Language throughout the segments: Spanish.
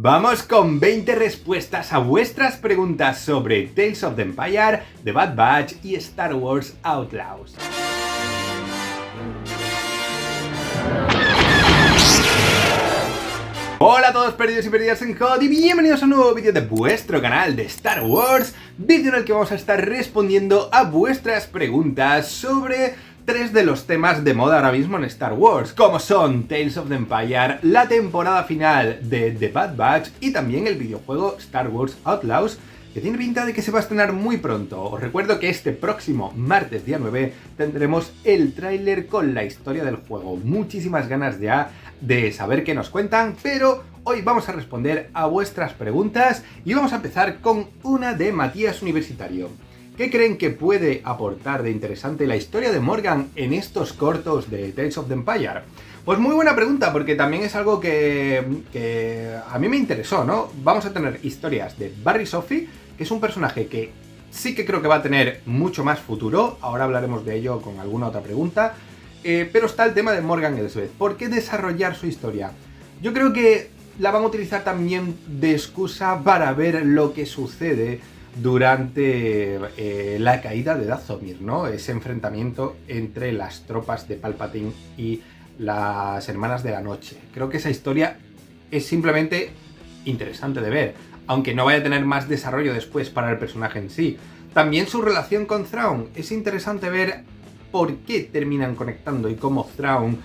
Vamos con 20 respuestas a vuestras preguntas sobre Tales of the Empire, The Bad Batch y Star Wars Outlaws. Hola a todos perdidos y perdidas en HOT y bienvenidos a un nuevo vídeo de vuestro canal de Star Wars, vídeo en el que vamos a estar respondiendo a vuestras preguntas sobre tres de los temas de moda ahora mismo en Star Wars, como son Tales of the Empire, la temporada final de The Bad Batch y también el videojuego Star Wars Outlaws, que tiene pinta de que se va a estrenar muy pronto. Os recuerdo que este próximo martes día 9 tendremos el tráiler con la historia del juego. Muchísimas ganas ya de saber qué nos cuentan, pero hoy vamos a responder a vuestras preguntas y vamos a empezar con una de Matías Universitario. ¿Qué creen que puede aportar de interesante la historia de Morgan en estos cortos de Tales of the Empire? Pues muy buena pregunta, porque también es algo que a mí me interesó, ¿no? Vamos a tener historias de Barry Sophie, que es un personaje que sí que creo que va a tener mucho más futuro, ahora hablaremos de ello con alguna otra pregunta, pero está el tema de Morgan Elsbeth. ¿Por qué desarrollar su historia? Yo creo que la van a utilizar también de excusa para ver lo que sucede durante la caída de Dathomir, ¿no? Ese enfrentamiento entre las tropas de Palpatine y las Hermanas de la Noche. Creo que esa historia es simplemente interesante de ver, aunque no vaya a tener más desarrollo después para el personaje en sí. También su relación con Thrawn, es interesante ver por qué terminan conectando y cómo Thrawn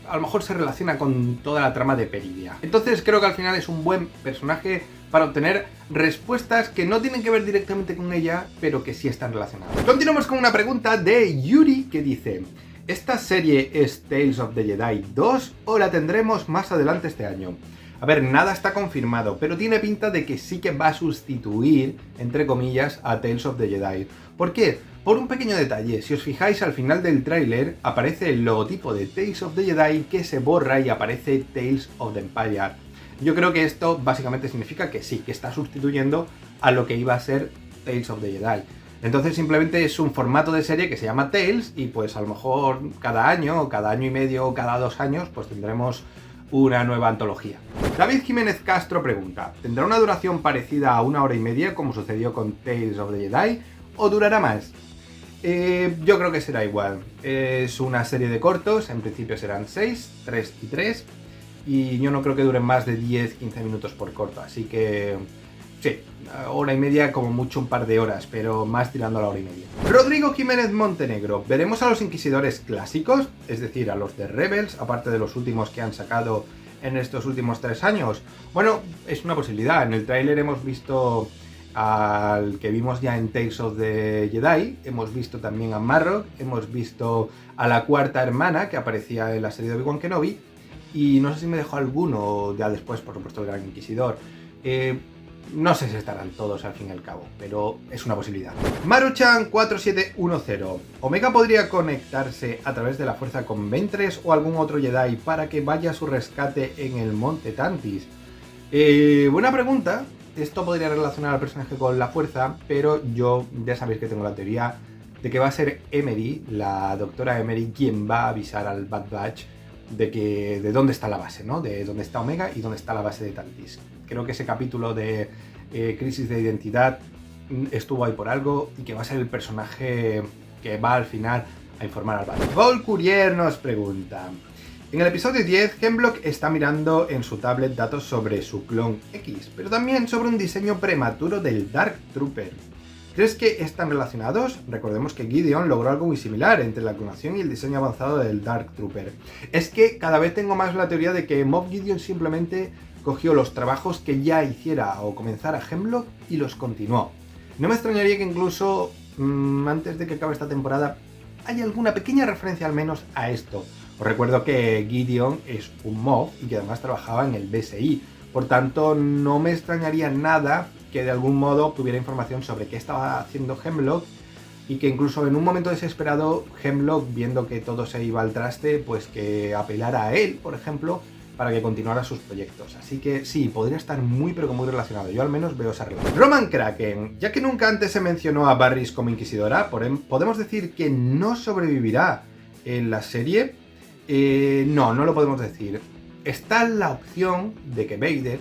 a lo mejor se relaciona con toda la trama de Peridia. Entonces creo que al final es un buen personaje para obtener respuestas que no tienen que ver directamente con ella, pero que sí están relacionadas. Continuamos con una pregunta de Yuri que dice: ¿esta serie es Tales of the Jedi 2 o la tendremos más adelante este año? A ver, nada está confirmado, pero tiene pinta de que sí que va a sustituir, entre comillas, a Tales of the Jedi. ¿Por qué? Por un pequeño detalle. Si os fijáis, al final del tráiler aparece el logotipo de Tales of the Jedi que se borra y aparece Tales of the Empire. Yo creo que esto básicamente significa que sí, que está sustituyendo a lo que iba a ser Tales of the Jedi. Entonces simplemente es un formato de serie que se llama Tales y pues a lo mejor cada año, o cada año y medio, o cada 2 años, pues tendremos una nueva antología. David Jiménez Castro pregunta: ¿tendrá una duración parecida a 1 hora y media como sucedió con Tales of the Jedi o durará más? Yo creo que será igual. Es una serie de cortos, en principio serán 6, 3 y 3, y yo no creo que duren más de 10-15 minutos por corto, así que sí, 1 hora y media, como mucho un par de horas, pero más tirando a la 1 hora y media. Rodrigo Jiménez Montenegro: ¿veremos a los inquisidores clásicos, es decir, a los de Rebels, aparte de los últimos que han sacado en estos últimos 3 años? Bueno, es una posibilidad. En el tráiler hemos visto al que vimos ya en Tales of the Jedi, hemos visto también a Marrock, hemos visto a la cuarta hermana que aparecía en la serie de Obi-Wan Kenobi, y no sé si me dejó alguno ya después, por supuesto, el Gran Inquisidor. No sé si estarán todos al fin y al cabo, pero es una posibilidad. Maruchan 4710: ¿Omega podría conectarse a través de la fuerza con Ventress o algún otro Jedi para que vaya a su rescate en el Monte Tantis? Buena pregunta. Esto podría relacionar al personaje con la fuerza, pero yo ya sabéis que tengo la teoría de que va a ser Emery, la doctora Emery, quien va a avisar al Bad Batch de dónde está la base, ¿no? De dónde está Omega y dónde está la base de Tantis. Creo que ese capítulo de Crisis de Identidad estuvo ahí por algo y que va a ser el personaje que va al final a informar al Bad Batch. Paul Courier nos pregunta: en el episodio 10, Hemlock está mirando en su tablet datos sobre su clon X, pero también sobre un diseño prematuro del Dark Trooper. ¿Crees que están relacionados? Recordemos que Gideon logró algo muy similar entre la clonación y el diseño avanzado del Dark Trooper. Es que cada vez tengo más la teoría de que Moff Gideon simplemente cogió los trabajos que ya hiciera o comenzara Hemlock y los continuó. No me extrañaría que incluso antes de que acabe esta temporada haya alguna pequeña referencia al menos a esto. Os recuerdo que Gideon es un Moff y que además trabajaba en el BSI, por tanto no me extrañaría nada que de algún modo tuviera información sobre qué estaba haciendo Hemlock y que incluso en un momento desesperado Hemlock, viendo que todo se iba al traste, pues que apelara a él, por ejemplo, para que continuara sus proyectos. Así que sí, podría estar muy pero que muy relacionado. Yo al menos veo esa relación. Roman Kraken: ya que nunca antes se mencionó a Barriss como inquisidora, ¿podemos decir que no sobrevivirá en la serie? No lo podemos decir. está la opción de que Vader,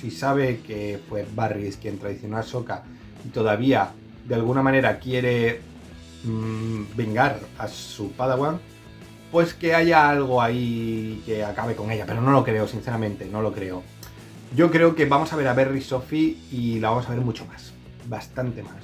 si sabe que fue Barriss quien traicionó a Ahsoka y todavía de alguna manera quiere vengar a su Padawan, pues que haya algo ahí que acabe con ella, pero no lo creo, sinceramente, no lo creo. Yo creo que vamos a ver a Barriss Sophie y la vamos a ver mucho más, bastante más.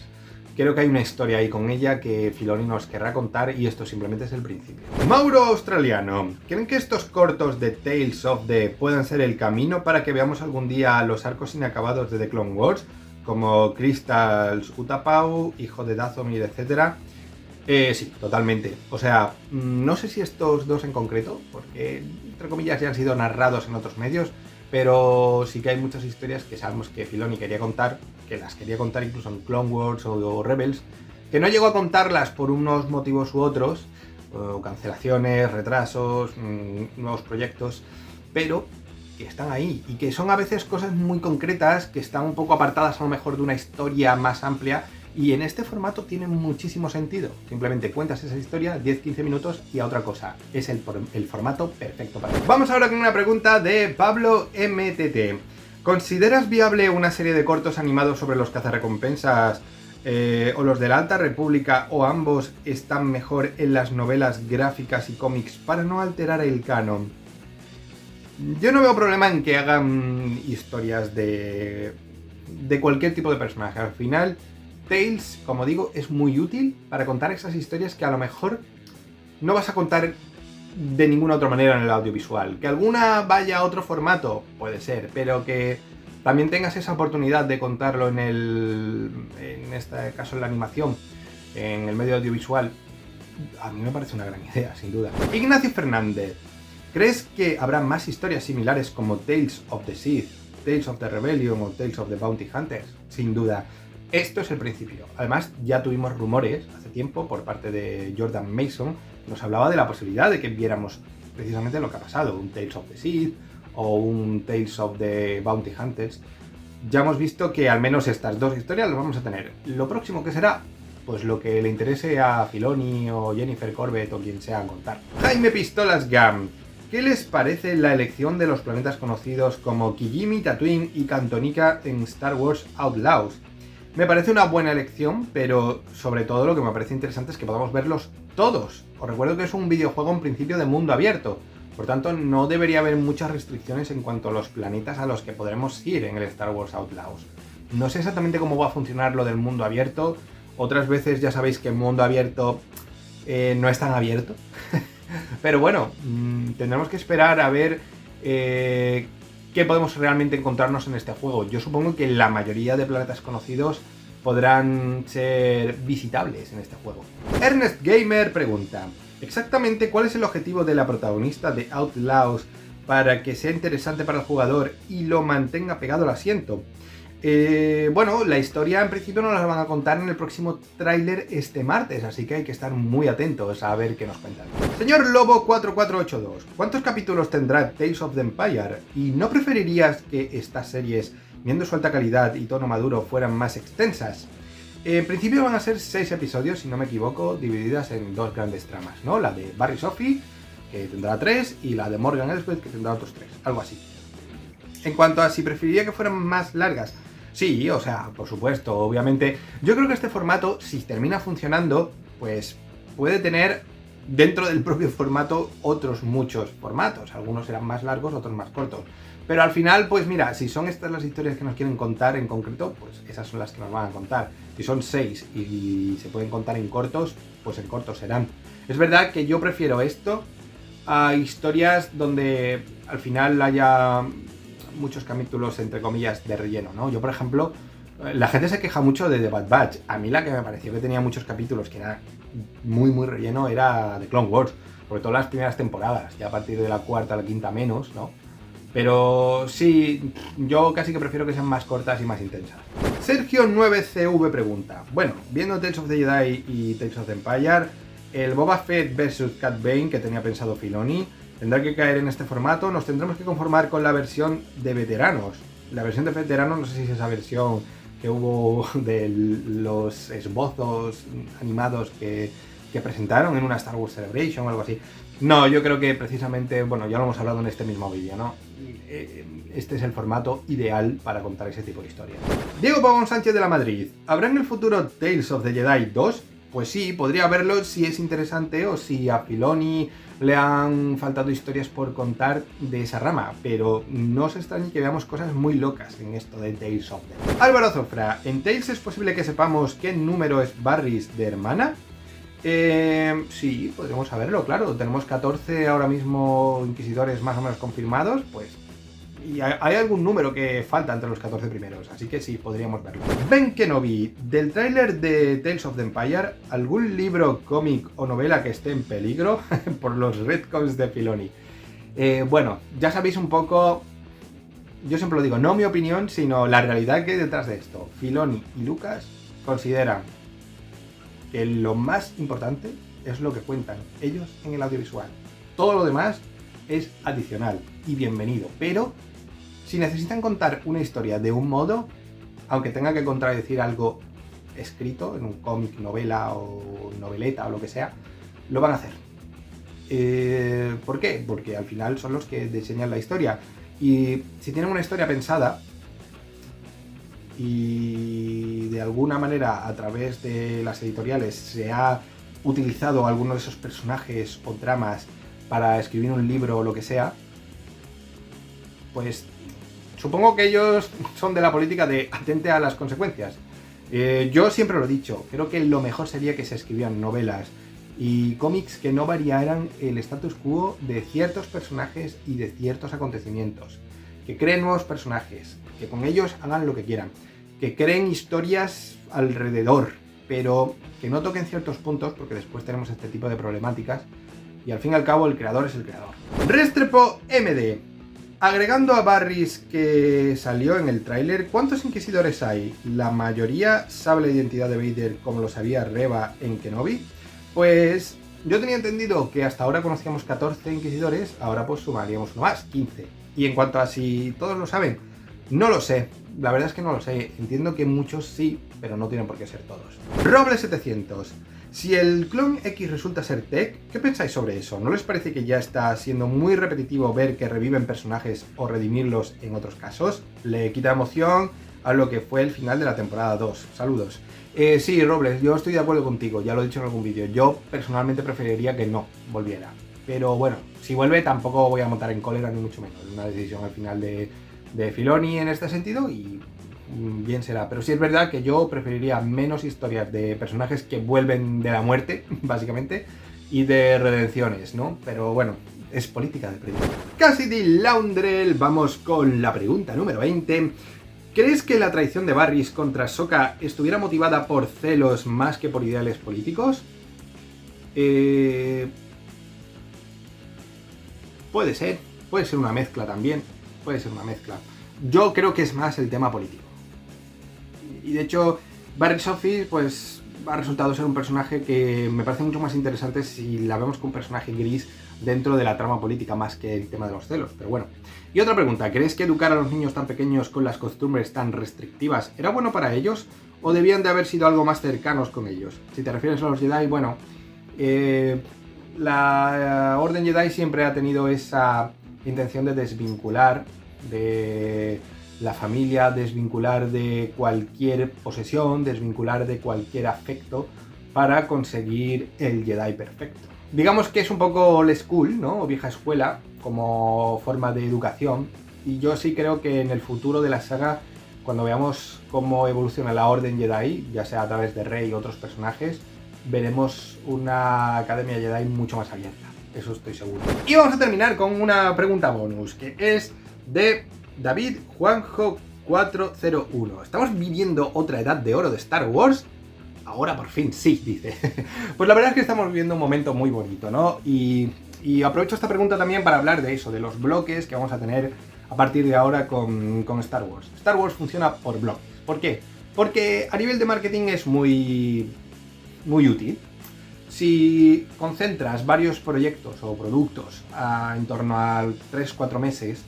Creo que hay una historia ahí con ella que Filoni nos querrá contar y esto simplemente es el principio. Mauro Australiano, ¿creen que estos cortos de Tales of the puedan ser el camino para que veamos algún día los arcos inacabados de The Clone Wars? Como Crystals Utapau, Hijo de Dathomir, etc. Sí, totalmente. O sea, no sé si estos dos en concreto, porque entre comillas ya han sido narrados en otros medios, pero sí que hay muchas historias que sabemos que Filoni quería contar, que las quería contar incluso en Clone Wars o Rebels, que no llegó a contarlas por unos motivos u otros, cancelaciones, retrasos, nuevos proyectos, pero que están ahí y que son a veces cosas muy concretas, que están un poco apartadas a lo mejor de una historia más amplia. Y en este formato tiene muchísimo sentido. Simplemente cuentas esa historia, 10-15 minutos y a otra cosa. Es el formato perfecto para eso. Vamos ahora con una pregunta de Pablo MTT. ¿Consideras viable una serie de cortos animados sobre los cazarrecompensas o los de la Alta República, o ambos están mejor en las novelas gráficas y cómics para no alterar el canon? Yo no veo problema en que hagan historias de cualquier tipo de personaje. Al final, Tales, como digo, es muy útil para contar esas historias que a lo mejor no vas a contar de ninguna otra manera en el audiovisual. Que alguna vaya a otro formato, puede ser, pero que también tengas esa oportunidad de contarlo en este caso en la animación, en el medio audiovisual, a mí me parece una gran idea, sin duda. Ignacio Fernández, ¿crees que habrá más historias similares como Tales of the Sith, Tales of the Rebellion o Tales of the Bounty Hunters? Sin duda. Esto es el principio. Además, ya tuvimos rumores hace tiempo por parte de Jordan Mason, que nos hablaba de la posibilidad de que viéramos precisamente lo que ha pasado, un Tales of the Sith o un Tales of the Bounty Hunters. Ya hemos visto que al menos estas dos historias las vamos a tener. Lo próximo que será, pues lo que le interese a Filoni o Jennifer Corbett o quien sea contar. Jaime Pistolas Gam, ¿qué les parece la elección de los planetas conocidos como Kijimi, Tatooine y Cantonica en Star Wars Outlaws? Me parece una buena elección, pero sobre todo lo que me parece interesante es que podamos verlos todos. Os recuerdo que es un videojuego en principio de mundo abierto, por tanto no debería haber muchas restricciones en cuanto a los planetas a los que podremos ir en el Star Wars Outlaws. No sé exactamente cómo va a funcionar lo del mundo abierto, otras veces ya sabéis que el mundo abierto no es tan abierto, pero bueno, tendremos que esperar a ver qué podemos realmente encontrarnos en este juego. Yo supongo que la mayoría de planetas conocidos podrán ser visitables en este juego. Ernest Gamer pregunta, ¿exactamente cuál es el objetivo de la protagonista de Outlaws para que sea interesante para el jugador y lo mantenga pegado al asiento? Bueno, la historia en principio nos la van a contar en el próximo tráiler este martes, así que hay que estar muy atentos a ver qué nos cuentan. Señor Lobo 4482, ¿cuántos capítulos tendrá Tales of the Empire? ¿Y no preferirías que estas series, viendo su alta calidad y tono maduro, fueran más extensas? En principio van a ser 6 episodios, si no me equivoco, divididas en dos grandes tramas, ¿no? La de Barriss Sophie, que tendrá 3, y la de Morgan Elsbeth, que tendrá otros 3, algo así. En cuanto a si preferiría que fueran más largas, sí, o sea, por supuesto, obviamente. Yo creo que este formato, si termina funcionando, pues puede tener dentro del propio formato otros muchos formatos. Algunos serán más largos, otros más cortos. Pero al final, pues mira, si son estas las historias que nos quieren contar en concreto, pues esas son las que nos van a contar. Si son 6 y se pueden contar en cortos, pues en cortos serán. Es verdad que yo prefiero esto a historias donde al final haya muchos capítulos, entre comillas, de relleno, ¿no? Yo, por ejemplo, la gente se queja mucho de The Bad Batch. A mí la que me pareció que tenía muchos capítulos, que era muy relleno, era The Clone Wars. Sobre todo las primeras temporadas, ya a partir de la cuarta a la quinta menos, ¿no? Pero sí, yo casi que prefiero que sean más cortas y más intensas. Sergio 9CV pregunta, bueno, viendo Tales of the Jedi y Tales of the Empire, el Boba Fett vs Cat Bane que tenía pensado Filoni tendrá que caer en este formato. Nos tendremos que conformar con la versión de veteranos. La versión de veteranos, no sé si es esa versión que hubo de los esbozos animados que presentaron en una Star Wars Celebration o algo así. No, yo creo que precisamente, bueno, ya lo hemos hablado en este mismo vídeo, ¿no? Este es el formato ideal para contar ese tipo de historias. Diego Pavón Sánchez de la Madrid, ¿habrá en el futuro Tales of the Jedi 2? Pues sí, podría haberlo si es interesante o si a Filoni le han faltado historias por contar de esa rama, pero no os extrañe que veamos cosas muy locas en esto de Tales of the... Álvaro Zofra, ¿en Tales es posible que sepamos qué número es Barris de hermana? Sí, podríamos saberlo, claro. Tenemos 14 ahora mismo inquisidores más o menos confirmados, pues... Y hay algún número que falta entre los 14 primeros, así que sí, podríamos verlo. Ben Kenobi, del tráiler de Tales of the Empire, ¿algún libro, cómic o novela que esté en peligro por los retcons de Filoni? Bueno, ya sabéis un poco... Yo siempre lo digo, no mi opinión, sino la realidad que hay detrás de esto. Filoni y Lucas consideran que lo más importante es lo que cuentan ellos en el audiovisual. Todo lo demás es adicional y bienvenido, pero si necesitan contar una historia de un modo, aunque tenga que contradecir algo escrito en un cómic, novela o noveleta o lo que sea, lo van a hacer. ¿Por qué? Porque al final son los que diseñan la historia. Y si tienen una historia pensada y de alguna manera a través de las editoriales se ha utilizado alguno de esos personajes o tramas para escribir un libro o lo que sea, pues supongo que ellos son de la política de atente a las consecuencias. Yo siempre lo he dicho, creo que lo mejor sería que se escribieran novelas y cómics que no variaran el status quo de ciertos personajes y de ciertos acontecimientos. Que creen nuevos personajes, que con ellos hagan lo que quieran, que creen historias alrededor, pero que no toquen ciertos puntos porque después tenemos este tipo de problemáticas y al fin y al cabo el creador es el creador. Restrepo MD. Agregando a Barris que salió en el tráiler, ¿cuántos inquisidores hay? ¿La mayoría sabe la identidad de Vader como lo sabía Reva en Kenobi? Pues yo tenía entendido que hasta ahora conocíamos 14 inquisidores, ahora pues sumaríamos uno más, 15. Y en cuanto a si todos lo saben, no lo sé. La verdad es que no lo sé. Entiendo que muchos sí, pero no tienen por qué ser todos. Roble700. Si el clon X resulta ser Tech, ¿qué pensáis sobre eso? ¿No les parece que ya está siendo muy repetitivo ver que reviven personajes o redimirlos en otros casos? Le quita emoción a lo que fue el final de la temporada 2. Saludos. Sí, Robles, yo estoy de acuerdo contigo, ya lo he dicho en algún vídeo. Yo personalmente preferiría que no volviera. Pero bueno, si vuelve tampoco voy a montar en cólera ni mucho menos. Es una decisión al final de Filoni en este sentido y bien será. Pero sí es verdad que yo preferiría menos historias de personajes que vuelven de la muerte, básicamente, y de redenciones, ¿no? Pero bueno, es política de predicción. Cassidy Laundrell, vamos con la pregunta número 20. ¿Crees que la traición de Barris contra Sokka estuviera motivada por celos más que por ideales políticos? Puede ser una mezcla también, puede ser una mezcla. Yo creo que es más el tema político. Y de hecho, Barris Office pues ha resultado ser un personaje que me parece mucho más interesante si la vemos como un personaje gris dentro de la trama política más que el tema de los celos, pero bueno. Y otra pregunta, ¿crees que educar a los niños tan pequeños con las costumbres tan restrictivas era bueno para ellos o debían de haber sido algo más cercanos con ellos? Si te refieres a los Jedi, bueno, la Orden Jedi siempre ha tenido esa intención de desvincular de la familia, desvincular de cualquier posesión, desvincular de cualquier afecto para conseguir el Jedi perfecto. Digamos que es un poco old school, ¿no? O vieja escuela, como forma de educación. Y yo sí creo que en el futuro de la saga, cuando veamos cómo evoluciona la Orden Jedi, ya sea a través de Rey y otros personajes, veremos una Academia Jedi mucho más abierta. Eso estoy seguro. Y vamos a terminar con una pregunta bonus, que es de David Juanjo 401. ¿Estamos viviendo otra edad de oro de Star Wars? Ahora por fin sí, dice. Pues la verdad es que estamos viviendo un momento muy bonito, ¿no? Y aprovecho esta pregunta también para hablar de eso, de los bloques que vamos a tener a partir de ahora con Star Wars. Star Wars funciona por bloques. ¿Por qué? Porque a nivel de marketing es muy útil. Si concentras varios proyectos o productos en torno a 3-4 meses,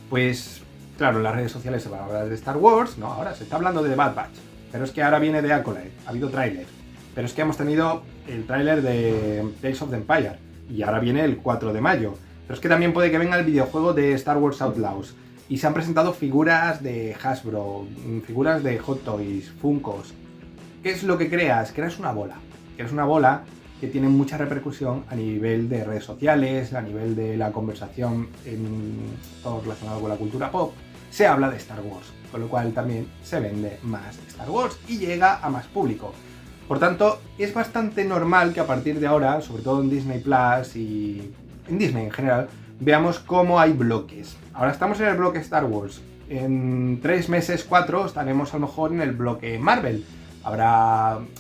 pues claro, en las redes sociales se va a hablar de Star Wars, no, ahora se está hablando de The Bad Batch, pero es que ahora viene de Acolyte, ha habido tráiler, pero es que hemos tenido el tráiler de Tales of the Empire, y ahora viene el 4 de mayo. Pero es que también puede que venga el videojuego de Star Wars Outlaws. Y se han presentado figuras de Hasbro, figuras de Hot Toys, Funkos. ¿Qué es lo que creas? Creas una bola. Creas una bola que tiene mucha repercusión a nivel de redes sociales, a nivel de la conversación en todo relacionado con la cultura pop. Se habla de Star Wars, con lo cual también se vende más Star Wars y llega a más público. Por tanto, es bastante normal que a partir de ahora, sobre todo en Disney Plus y en Disney en general, veamos cómo hay bloques. Ahora estamos en el bloque Star Wars. En 3 meses, 4, estaremos a lo mejor en el bloque Marvel.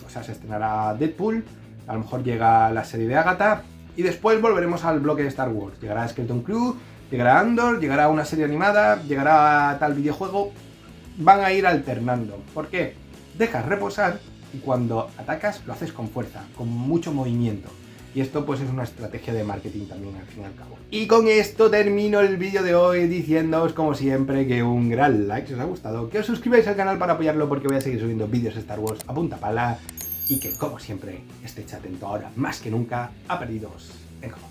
Se estrenará Deadpool, a lo mejor llega la serie de Agatha y después volveremos al bloque de Star Wars. Llegará Skeleton Crew, llegará Andor, llegará una serie animada, llegará tal videojuego. Van a ir alternando. ¿Por qué? Dejas reposar y cuando atacas lo haces con fuerza, con mucho movimiento. Y esto pues es una estrategia de marketing también al fin y al cabo. Y con esto termino el vídeo de hoy diciéndoos como siempre que un gran like si os ha gustado, que os suscribáis al canal para apoyarlo porque voy a seguir subiendo vídeos de Star Wars a punta pala y que como siempre estéis atento ahora más que nunca a Perdidos en Japón.